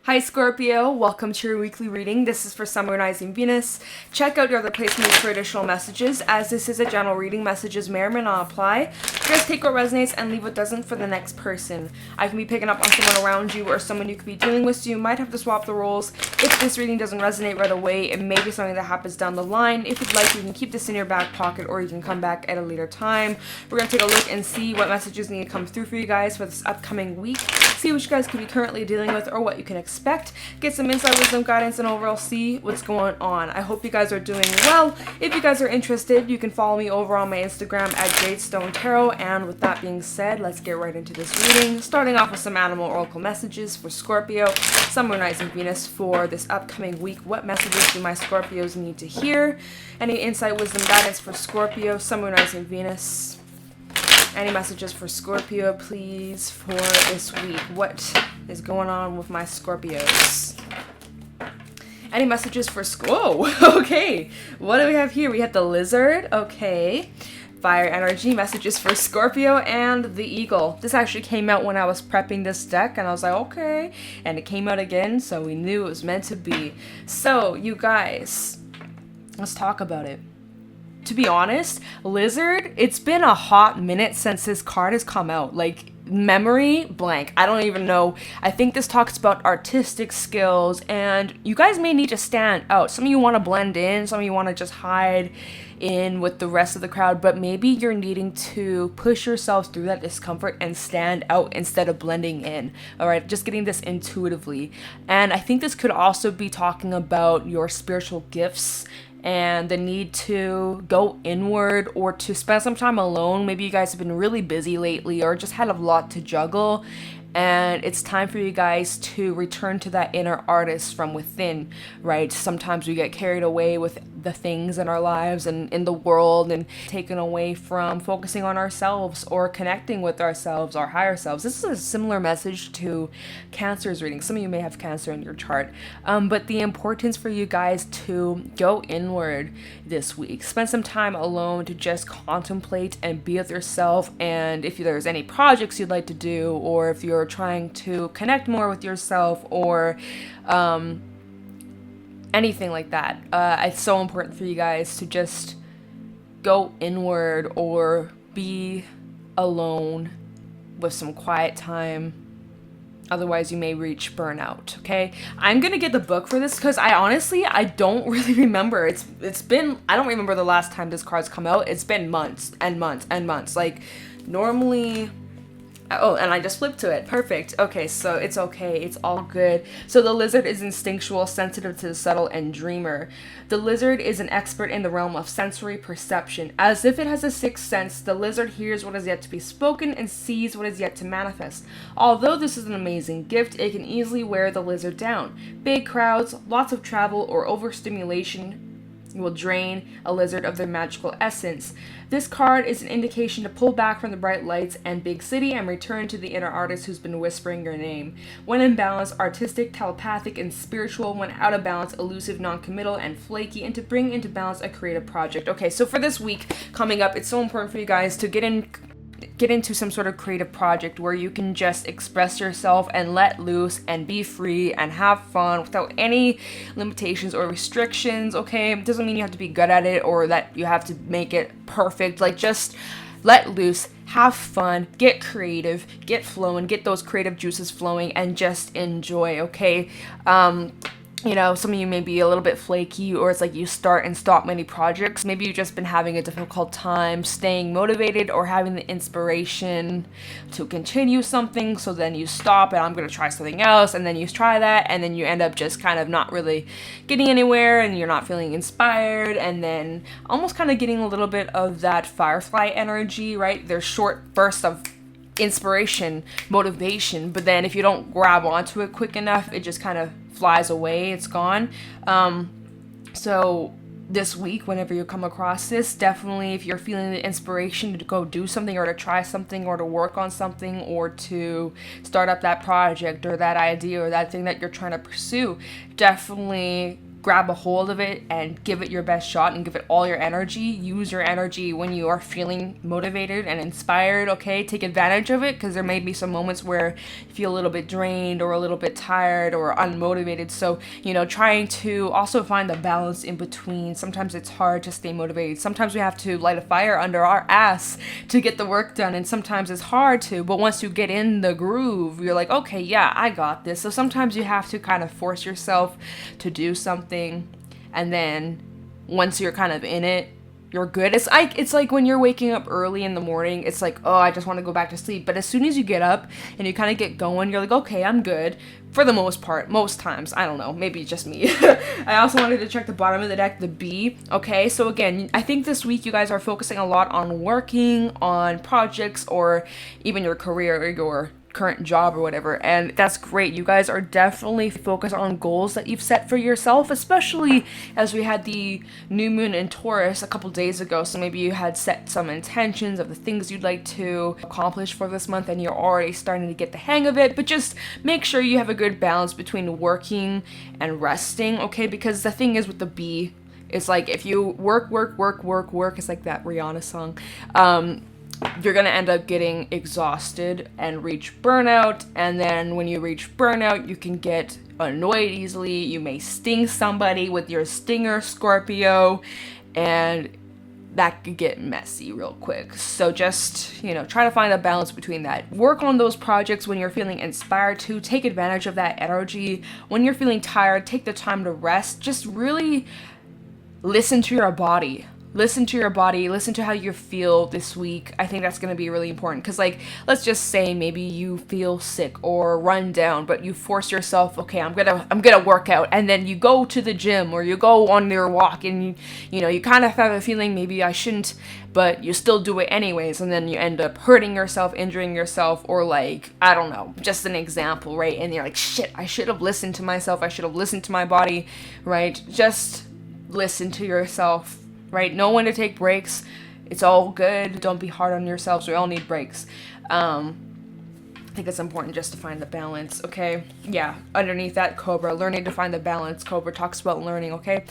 Hi Scorpio, welcome to your weekly reading. This is for Sun, Moon, Rising, Venus. Check out your other placements for additional messages, as this is a general reading. Messages may or may not apply. Just take what resonates and leave what doesn't for the next person. I can be picking up on someone around you or someone you could be dealing with, so you might have to swap the roles. If this reading doesn't resonate right away, it may be something that happens down the line. If you'd like, you can keep this in your back pocket or you can come back at a later time. We're going to take a look and see what messages need to come through for you guys for this upcoming week. See what you guys could be currently dealing with or what you can expect. Get some insight, wisdom, guidance, and overall see what's going on. I hope you guys are doing well. If you guys are interested, you can follow me over on my Instagram at Jadestone Tarot. And with that being said, let's get right into this reading. Starting off with some animal oracle messages for Scorpio, Sun, Moon, Rising, Venus for this upcoming week. What messages do my Scorpios need to hear? Any insight, wisdom, guidance for Scorpio, Sun, Moon, Rising, Venus? Any messages for Scorpio, please, for this week? What is going on with my Scorpios? Any messages for Whoa, okay. What do we have here? We have the lizard, okay. Fire energy, messages for Scorpio, and the eagle. This actually came out when I was prepping this deck, and I was like, okay. And it came out again, so we knew it was meant to be. So, you guys, let's talk about it. To be honest, Lizard, it's been a hot minute since this card has come out. Like, memory blank. I don't even know. I think this talks about artistic skills, and you guys may need to stand out. Some of you want to blend in, some of you want to just hide in with the rest of the crowd, but maybe you're needing to push yourselves through that discomfort and stand out instead of blending in. All right, just getting this intuitively. And I think this could also be talking about your spiritual gifts and the need to go inward or to spend some time alone. Maybe you guys have been really busy lately or just had a lot to juggle, and it's time for you guys to return to that inner artist from within, right? Sometimes we get carried away with the things in our lives and in the world and taken away from focusing on ourselves or connecting with ourselves, our higher selves. This is a similar message to Cancer's reading. Some of you may have Cancer in your chart, but the importance for you guys to go inward this week. Spend some time alone to just contemplate and be with yourself, and if there's any projects you'd like to do, or if you're trying to connect more with yourself, or anything like that. It's so important for you guys to just go inward or be alone with some quiet time. Otherwise, you may reach burnout, okay? I'm gonna get the book for this because I don't really remember. It's been, I don't remember the last time this card's come out. It's been months and months and months. Like, normally... Oh, and I just flipped to it. Perfect. Okay, so it's okay. It's all good. So the lizard is instinctual, sensitive to the subtle, and dreamer. The lizard is an expert in the realm of sensory perception. As if it has a sixth sense, the lizard hears what is yet to be spoken and sees what is yet to manifest. Although this is an amazing gift, it can easily wear the lizard down. Big crowds, lots of travel, or overstimulation will drain a lizard of their magical essence. This card is an indication to pull back from the bright lights and big city and return to the inner artist who's been whispering your name. When in balance, artistic, telepathic, and spiritual. When out of balance, elusive, non-committal, and flaky, and to bring into balance a creative project. Okay, so for this week coming up, it's so important for you guys to get into some sort of creative project where you can just express yourself and let loose and be free and have fun without any limitations or restrictions, okay? It doesn't mean you have to be good at it or that you have to make it perfect. Like, just let loose, have fun, get creative, get flowing, get those creative juices flowing, and just enjoy, okay? You know, some of you may be a little bit flaky, or it's like you start and stop many projects. Maybe you've just been having a difficult time staying motivated or having the inspiration to continue something. So then you stop and I'm going to try something else. And then you try that. And then you end up just kind of not really getting anywhere and you're not feeling inspired. And then almost kind of getting a little bit of that firefly energy, right? There's short bursts of inspiration, motivation. But then if you don't grab onto it quick enough, it just kind of flies away, it's gone. So this week, whenever you come across this, definitely if you're feeling the inspiration to go do something or to try something or to work on something or to start up that project or that idea or that thing that you're trying to pursue, definitely grab a hold of it and give it your best shot and give it all your energy. Use your energy when you are feeling motivated and inspired, okay? Take advantage of it, because there may be some moments where you feel a little bit drained or a little bit tired or unmotivated. So, you know, trying to also find the balance in between. Sometimes it's hard to stay motivated. Sometimes we have to light a fire under our ass to get the work done, and sometimes it's hard to, but once you get in the groove, you're like, okay, yeah, I got this. So sometimes you have to kind of force yourself to do something, and then once you're kind of in it, you're good. It's like when you're waking up early in the morning, it's like, oh, I just want to go back to sleep. But as soon as you get up and you kind of get going, you're like, okay, I'm good. For the most part, most times, I don't know, maybe just me. I also wanted to check the bottom of the deck, the B. Okay, so again, I think this week you guys are focusing a lot on working on projects or even your career or your current job or whatever, and that's great. You guys are definitely focused on goals that you've set for yourself, especially as we had the new moon in Taurus a couple days ago. So maybe you had set some intentions of the things you'd like to accomplish for this month, and you're already starting to get the hang of it. But just make sure you have a good balance between working and resting, okay? Because the thing is with the B, it's like if you work, it's like that Rihanna song. You're going to end up getting exhausted and reach burnout. And then when you reach burnout, you can get annoyed easily. You may sting somebody with your stinger, Scorpio, and that could get messy real quick. So just, you know, try to find a balance between that. Work on those projects when you're feeling inspired to. Take advantage of that energy. When you're feeling tired, take the time to rest. Just really listen to your body. Listen to your body, listen to how you feel this week. I think that's going to be really important, because like, let's just say maybe you feel sick or run down, but you force yourself, okay, I'm gonna work out, and then you go to the gym or you go on your walk, and you know, you kind of have a feeling maybe I shouldn't, but you still do it anyways, and then you end up hurting yourself, injuring yourself, or like, I don't know, just an example, right? And you're like, shit, I should have listened to myself, I should have listened to my body, right? Just listen to yourself. Right? Know when to take breaks. It's all good. Don't be hard on yourselves. We all need breaks. I think it's important just to find the balance, okay? Yeah, underneath that, Cobra, learning to find the balance. Cobra talks about learning, okay?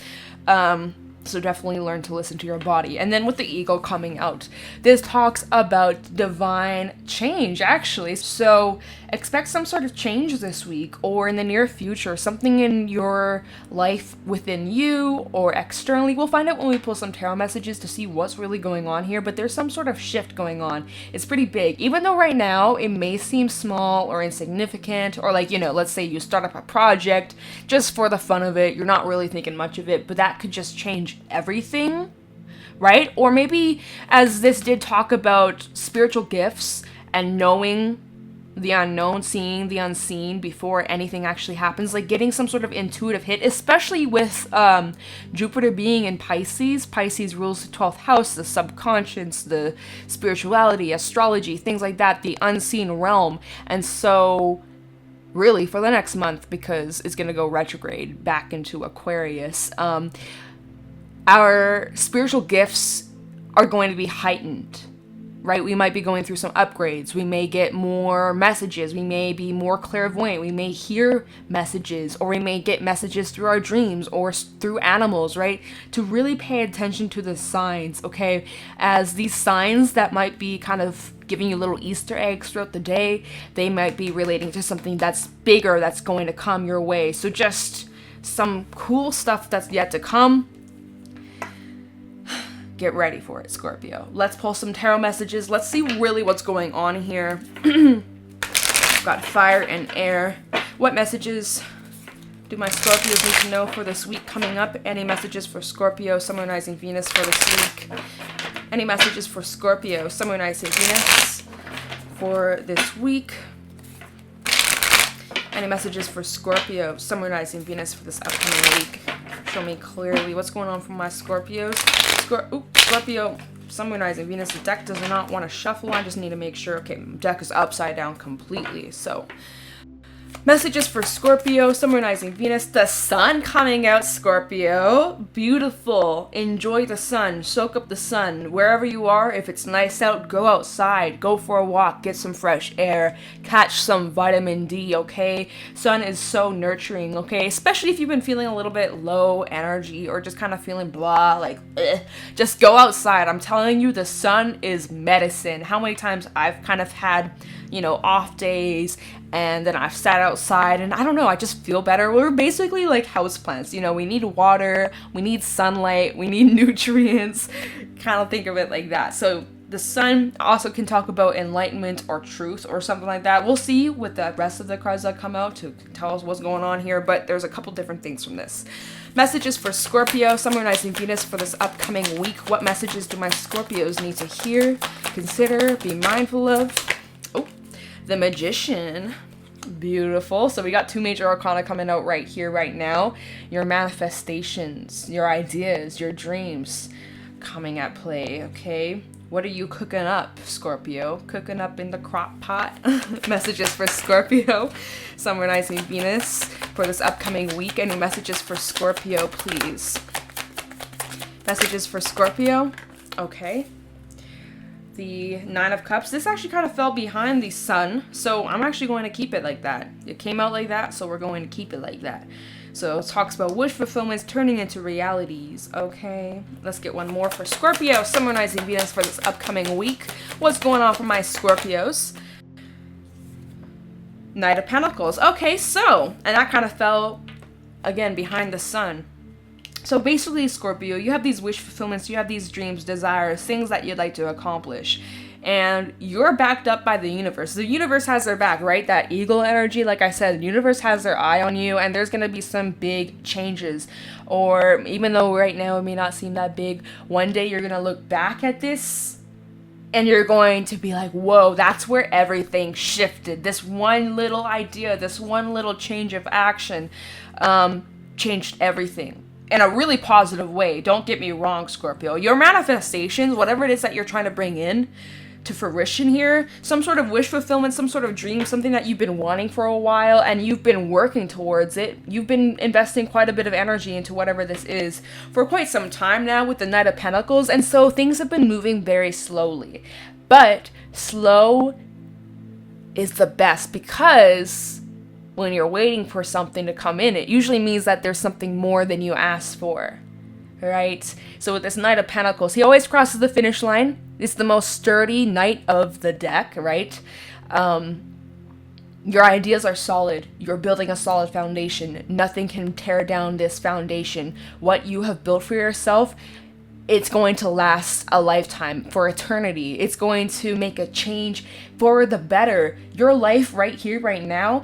So definitely learn to listen to your body. And then with the ego coming out, this talks about divine change, actually. So expect some sort of change this week or in the near future, something in your life within you or externally. We'll find out when we pull some tarot messages to see what's really going on here, but there's some sort of shift going on. It's pretty big. Even though right now it may seem small or insignificant, or like, you know, let's say you start up a project just for the fun of it, you're not really thinking much of it, but that could just change everything, right? Or maybe, as this did talk about spiritual gifts and knowing the unknown, seeing the unseen before anything actually happens, like getting some sort of intuitive hit, especially with Jupiter being in Pisces. Pisces rules the 12th house, the subconscious, the spirituality, astrology, things like that, the unseen realm. And so really for the next month, because it's going to go retrograde back into Aquarius, our spiritual gifts are going to be heightened, right? We might be going through some upgrades. We may get more messages. We may be more clairvoyant. We may hear messages, or we may get messages through our dreams or through animals, right? To really pay attention to the signs, okay? As these signs that might be kind of giving you little Easter eggs throughout the day, they might be relating to something that's bigger that's going to come your way. So just some cool stuff that's yet to come. Get ready for it, Scorpio. Let's pull some tarot messages. Let's see really what's going on here. Got fire and air. What messages do my Scorpios need to know for this week coming up? Any messages for Scorpio, Sun, Moon, Rising, Venus for this week? Any messages for Scorpio, Sun, Moon, Rising, Venus for this week? Any messages for Scorpio, Sun, Moon, Rising, Venus for this upcoming week? Show me clearly what's going on for my Scorpios. Scorpio, Sun, Moon, Rising, Venus. The deck does not want to shuffle. I just need to make sure. Okay, deck is upside down completely. So Messages for Scorpio, summarizing Venus, the sun coming out, Scorpio. Beautiful. Enjoy the sun. Soak up the sun. Wherever you are, if it's nice out, go outside. Go for a walk. Get some fresh air. Catch some vitamin D, okay? Sun is so nurturing, okay? Especially if you've been feeling a little bit low energy or just kind of feeling blah, like, ugh. Just go outside. I'm telling you, the sun is medicine. How many times I've kind of had, you know, off days, and then I've sat outside and I don't know, I just feel better. We're basically like houseplants, you know, we need water, we need sunlight, we need nutrients, kind of think of it like that. So the sun also can talk about enlightenment or truth or something like that. We'll see with the rest of the cards that come out to tell us what's going on here, but there's a couple different things from this. Messages for Scorpio, summarizing Venus for this upcoming week. What messages do my Scorpios need to hear, consider, be mindful of? The Magician. Beautiful. So we got 2 major arcana coming out right here, right now. Your manifestations, your ideas, your dreams coming at play, okay? What are you cooking up, Scorpio? Cooking up in the crock pot? Messages for Scorpio, summarizing Venus for this upcoming week. Any messages for Scorpio, please? Messages for Scorpio. Okay. The 9 of Cups. This actually kind of fell behind the sun, so I'm actually going to keep it like that. It came out like that, so we're going to keep it like that. So it talks about wish fulfillments turning into realities. Okay, let's get one more for Scorpio, summarizing Venus for this upcoming week. What's going on for my Scorpios? Knight of Pentacles. Okay, so, and that kind of fell, again, behind the sun. So basically, Scorpio, you have these wish fulfillments, you have these dreams, desires, things that you'd like to accomplish. And you're backed up by the universe. The universe has their back, right? That eagle energy, like I said, the universe has their eye on you, and there's going to be some big changes. Or even though right now it may not seem that big, one day you're going to look back at this and you're going to be like, whoa, that's where everything shifted. This one little idea, this one little change of action changed everything. In a really positive way. Don't get me wrong, Scorpio. Your manifestations, whatever it is that you're trying to bring in to fruition here, some sort of wish fulfillment, some sort of dream, something that you've been wanting for a while and you've been working towards it. You've been investing quite a bit of energy into whatever this is for quite some time now with the Knight of Pentacles, and so things have been moving very slowly. But slow is the best, because when you're waiting for something to come in, it usually means that there's something more than you asked for, right? So with this Knight of Pentacles, he always crosses the finish line. It's the most sturdy knight of the deck, right? Your ideas are solid. You're building a solid foundation. Nothing can tear down this foundation. What you have built for yourself, it's going to last a lifetime, for eternity. It's going to make a change for the better. Your life right here, right now,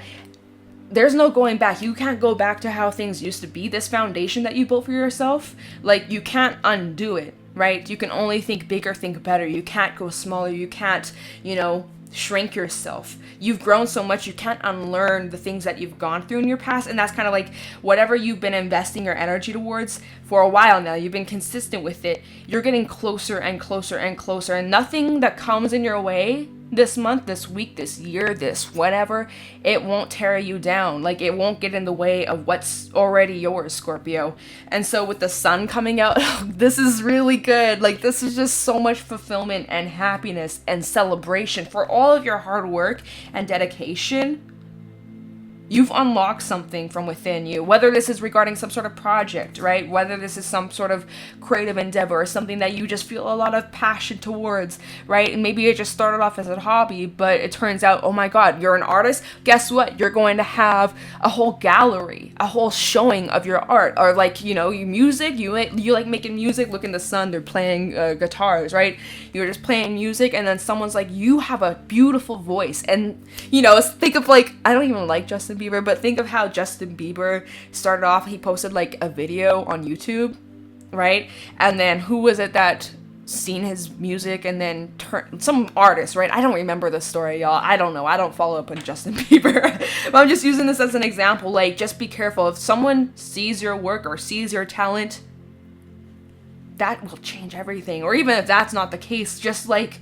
there's no going back. You can't go back to how things used to be. This foundation that you built for yourself, like, you can't undo it, right? You can only think bigger, think better. You can't go smaller. You can't, you know, shrink yourself. You've grown so much, you can't unlearn the things that you've gone through in your past. And that's kind of like whatever you've been investing your energy towards for a while now, you've been consistent with it. You're getting closer and closer and closer, and nothing that comes in your way this month, this week, this year, this whatever, it won't tear you down. Like, it won't get in the way of what's already yours, Scorpio. And so with the sun coming out, this is really good. Like, this is just so much fulfillment and happiness and celebration for all of your hard work and dedication. You've unlocked something from within you, whether this is regarding some sort of project, right? Whether this is some sort of creative endeavor or something that you just feel a lot of passion towards, right? And maybe it just started off as a hobby, but it turns out, oh my God, you're an artist. Guess what? You're going to have a whole gallery, a whole showing of your art. Or like, you know, your music, you like making music, look in the sun, they're playing guitars, right? You're just playing music, and then someone's like, you have a beautiful voice. And, you know, think of like, I don't even like Justin Bieber, but think of how Justin Bieber started off. He posted like a video on YouTube, right? And then who was it that seen his music and then turned, some artist, right? I don't remember the story, y'all. I don't know. I don't follow up on Justin Bieber. But I'm just using this as an example. Like, just be careful. If someone sees your work or sees your talent, that will change everything. Or even if that's not the case, just like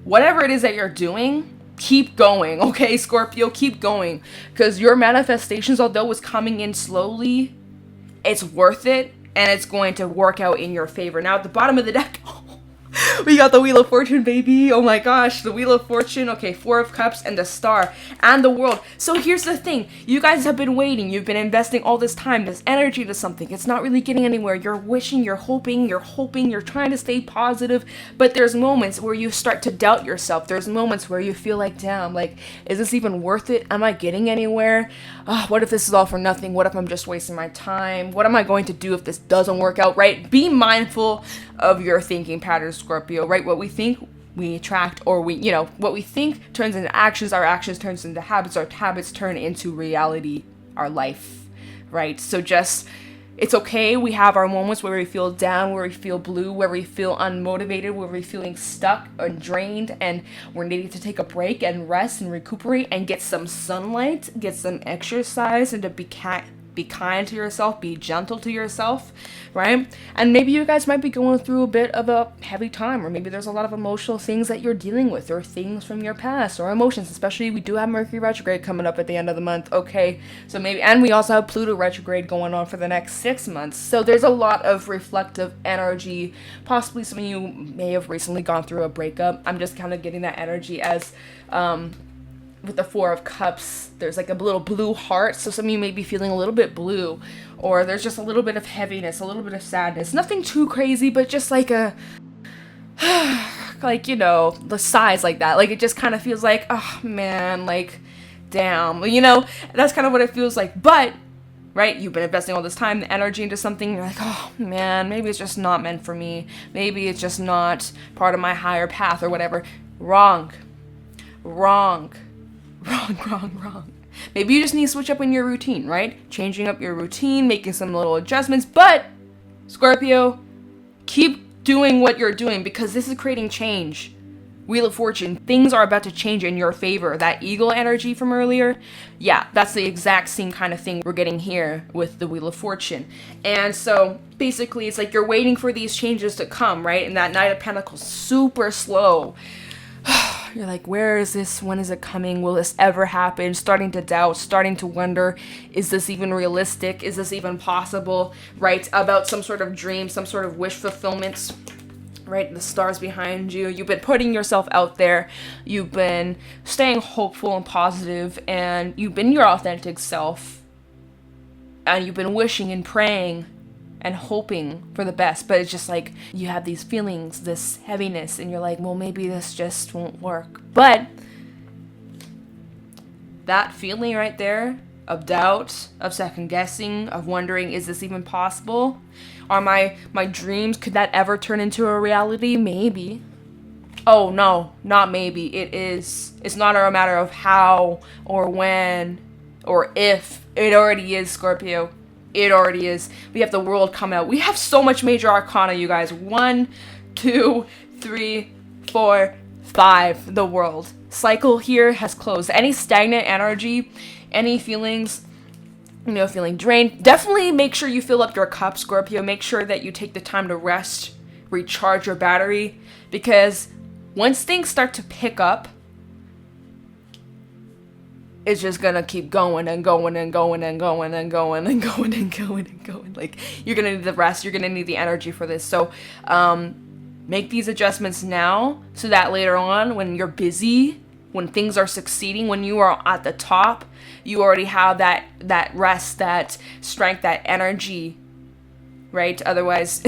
whatever it is that you're doing, keep going, okay, Scorpio, keep going. Because your manifestations, although it's coming in slowly, it's worth it, and it's going to work out in your favor. Now, at the bottom of the deck, we got the Wheel of Fortune, baby. Oh my gosh, the Wheel of Fortune. Okay, Four of Cups and the Star and the World. So here's the thing. You guys have been waiting. You've been investing all this time, this energy to something. It's not really getting anywhere. You're wishing, you're hoping, you're trying to stay positive. But there's moments where you start to doubt yourself. There's moments where you feel like, damn, like, is this even worth it? Am I getting anywhere? What if this is all for nothing? What if I'm just wasting my time? What am I going to do if this doesn't work out, right? Be mindful of your thinking patterns, Scorpio, right? What we think, we attract, or what we think turns into actions, our actions turns into habits, our habits turn into reality, our life, right? So it's okay. We have our moments where we feel down, where we feel blue, where we feel unmotivated, where we're feeling stuck and drained, and we're needing to take a break and rest and recuperate and get some sunlight, get some exercise, and to be kind to yourself, be gentle to yourself, right? And maybe you guys might be going through a bit of a heavy time, or maybe there's a lot of emotional things that you're dealing with, or things from your past, or emotions, especially we do have Mercury retrograde coming up at the end of the month, okay? So maybe, and we also have Pluto retrograde going on for the next 6 months. So there's a lot of reflective energy. Possibly some of you may have recently gone through a breakup. I'm just kind of getting that energy as, with the Four of Cups, there's like a little blue heart, so some of you may be feeling a little bit blue, or there's just a little bit of heaviness, a little bit of sadness, nothing too crazy, but just like a, like, the sighs like that, like it just kind of feels like, oh man, like, damn, that's kind of what it feels like, but, right, you've been investing all this time, the energy into something, you're like, oh man, maybe it's just not meant for me, maybe it's just not part of my higher path, or whatever. Wrong. Maybe you just need to switch up in your routine, right? Changing up your routine, making some little adjustments. But, Scorpio, keep doing what you're doing because this is creating change. Wheel of Fortune, things are about to change in your favor. That eagle energy from earlier, yeah, that's the exact same kind of thing we're getting here with the Wheel of Fortune. And so, basically, it's like you're waiting for these changes to come, right? And that Knight of Pentacles, super slow. You're like, where is this? When is it coming? Will this ever happen? Starting to doubt, starting to wonder, is this even realistic? Is this even possible? Right? About some sort of dream, some sort of wish fulfillment. Right? The stars behind you. You've been putting yourself out there. You've been staying hopeful and positive, and you've been your authentic self. And you've been wishing and praying and hoping for the best, but it's just like you have these feelings, this heaviness, and you're like, well, maybe this just won't work. But that feeling right there of doubt, of second guessing, of wondering, is this even possible? Are my dreams, could that ever turn into a reality? Maybe. Oh no, not maybe. It is. It's not a matter of how or when or if. It already is, Scorpio. It already is. We have the World come out. We have so much major arcana, you guys. 1, 2, 3, 4, 5. The World. Cycle here has closed. Any stagnant energy, any feelings, feeling drained. Definitely make sure you fill up your cup, Scorpio. Make sure that you take the time to rest, recharge your battery. Because once things start to pick up, it's just gonna keep going and going and going and going and going and going and going and going. Like, you're gonna need the rest, you're gonna need the energy for this. So, make these adjustments now so that later on, when you're busy, when things are succeeding, when you are at the top, you already have that rest, that strength, that energy, right? Otherwise,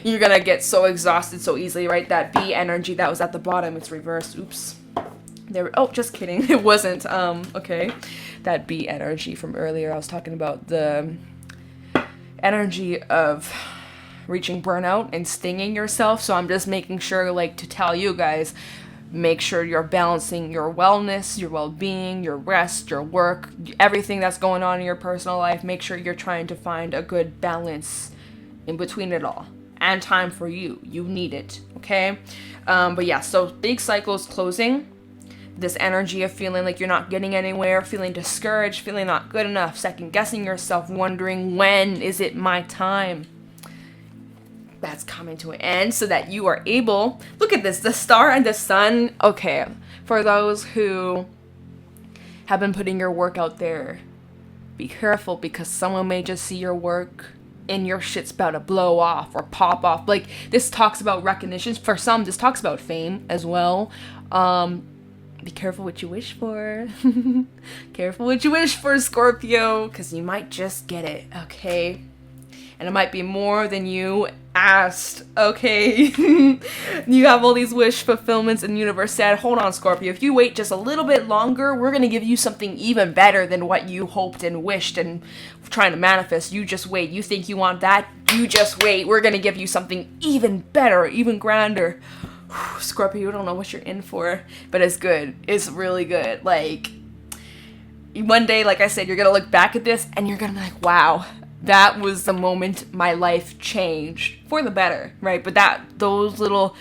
you're gonna get so exhausted so easily, right? That B energy that was at the bottom, it's reversed. Oops. Oh, just kidding. It wasn't. Okay. That B energy from earlier, I was talking about the energy of reaching burnout and stinging yourself. So I'm just making sure, like, to tell you guys, make sure you're balancing your wellness, your well-being, your rest, your work, everything that's going on in your personal life. Make sure you're trying to find a good balance in between it all. And time for you. You need it. Okay? But yeah, so big cycles closing. This energy of feeling like you're not getting anywhere, feeling discouraged, feeling not good enough, second guessing yourself, wondering, when is it my time? That's coming to an end so that you are able, look at this, the star and the sun. Okay, For those who have been putting your work out there, be careful, because someone may just see your work and your shit's about to blow off or pop off. Like, this talks about recognition. For some, this talks about fame as well. Be careful what you wish for. Careful what you wish for, Scorpio, because you might just get it, okay? And it might be more than you asked, okay? You have all these wish fulfillments, and the universe said, hold on, Scorpio, if you wait just a little bit longer, we're going to give you something even better than what you hoped and wished and trying to manifest. You just wait. You think you want that? You just wait. We're going to give you something even better, even grander. Scorpio, you don't know what you're in for, but it's good. It's really good. Like, one day, like I said, you're going to look back at this and you're going to be like, wow, that was the moment my life changed for the better, right? But those little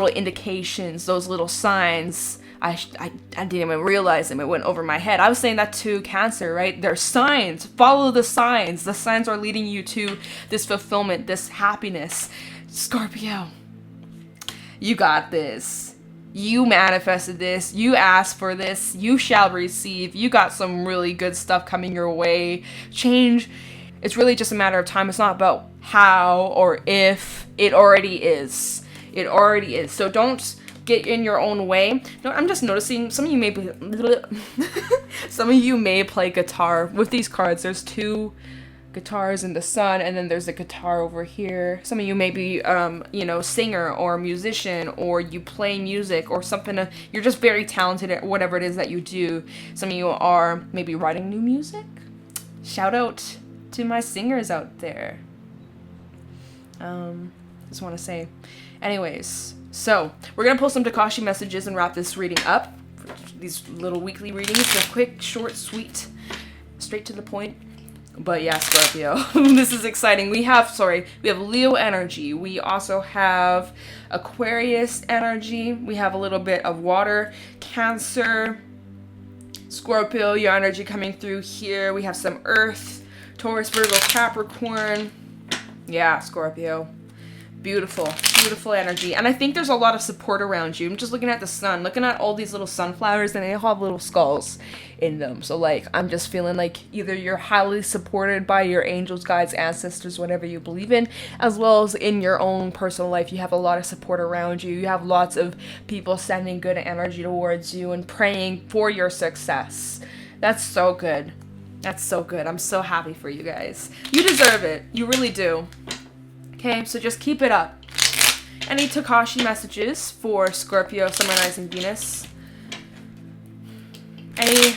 indications, those little signs, I didn't even realize them. It went over my head. I was saying that to Cancer, right? There's signs. Follow the signs. The signs are leading you to this fulfillment, this happiness. Scorpio, you got this. You manifested this. You asked for this. You shall receive. You got some really good stuff coming your way. Change, it's really just a matter of time. It's not about how or if. It already is. It already is. So don't get in your own way. No, I'm just noticing some of you may be some of you may play guitar with these cards. There's two guitars in the sun, and then there's a guitar over here. Some of you may be singer or musician, or you play music or something. You're just very talented at whatever it is that you do. Some of you are maybe writing new music. Shout out to my singers out there. Just want to say, anyways, so we're gonna pull some Tikashi messages and wrap this reading up. These little weekly readings, they're quick, short, sweet, straight to the point. But yeah, Scorpio, this is exciting. We have Leo energy. We also have Aquarius energy. We have a little bit of water, Cancer, Scorpio, your energy coming through here. We have some Earth, Taurus, Virgo, Capricorn. Yeah, Scorpio. Beautiful, beautiful energy. And I think there's a lot of support around you. I'm just looking at the sun, looking at all these little sunflowers, and they all have little skulls in them. So, like, I'm just feeling like either you're highly supported by your angels, guides, ancestors, whatever you believe in, as well as in your own personal life. You have a lot of support around you. You have lots of people sending good energy towards you and praying for your success. That's so good. That's so good. I'm so happy for you guys. You deserve it. You really do. Okay, so just keep it up. Any Tikashi messages for Scorpio, Sun, Rising, Venus? Any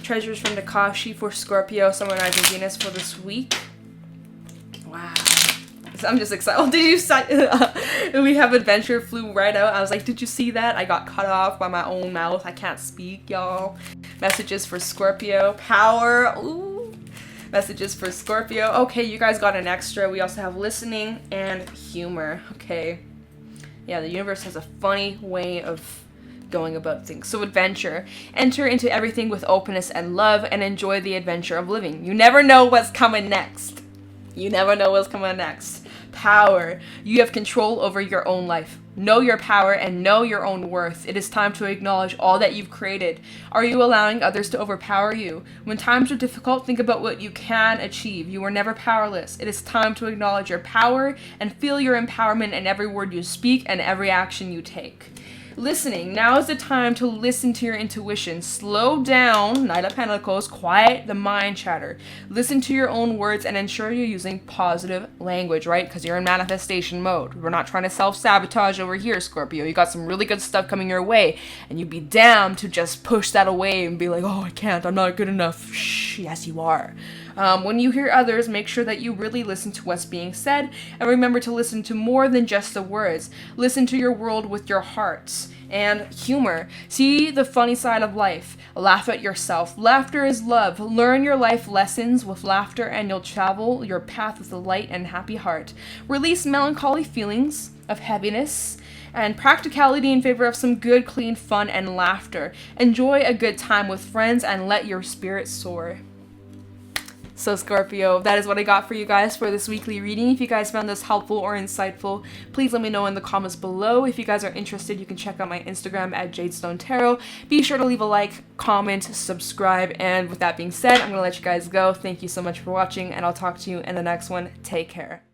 treasures from Tikashi for Scorpio, Sun, Rising, Venus for this week? Wow. I'm just excited. Oh, did you see? We have adventure flew right out. I was like, did you see that? I got cut off by my own mouth. I can't speak, y'all. Messages for Scorpio. Power. Ooh. Messages for Scorpio. Okay, you guys got an extra. We also have listening and humor. Okay. Yeah, the universe has a funny way of going about things. So adventure. Enter into everything with openness and love and enjoy the adventure of living. You never know what's coming next. You never know what's coming next. Power. You have control over your own life. Know your power and know your own worth. It is time to acknowledge all that you've created. Are you allowing others to overpower you? When times are difficult, think about what you can achieve. You are never powerless. It is time to acknowledge your power and feel your empowerment in every word you speak and every action you take. Listening. Now is the time to listen to your intuition. Slow down, Knight of Pentacles, quiet the mind chatter. Listen to your own words and ensure you're using positive language, right? Because you're in manifestation mode. We're not trying to self-sabotage over here, Scorpio. You got some really good stuff coming your way, and you'd be damned to just push that away and be like, oh, I can't, I'm not good enough. Shh, yes, you are. When you hear others, make sure that you really listen to what's being said, and remember to listen to more than just the words. Listen to your world with your heart. And humor. See the funny side of life. Laugh at yourself. Laughter is love. Learn your life lessons with laughter, and you'll travel your path with a light and happy heart. Release melancholy feelings of heaviness and practicality in favor of some good, clean fun and laughter. Enjoy a good time with friends and let your spirit soar. So Scorpio, that is what I got for you guys for this weekly reading. If you guys found this helpful or insightful, please let me know in the comments below. If you guys are interested, you can check out my Instagram at Jadestone Tarot. Be sure to leave a like, comment, subscribe, and with that being said, I'm going to let you guys go. Thank you so much for watching, and I'll talk to you in the next one. Take care.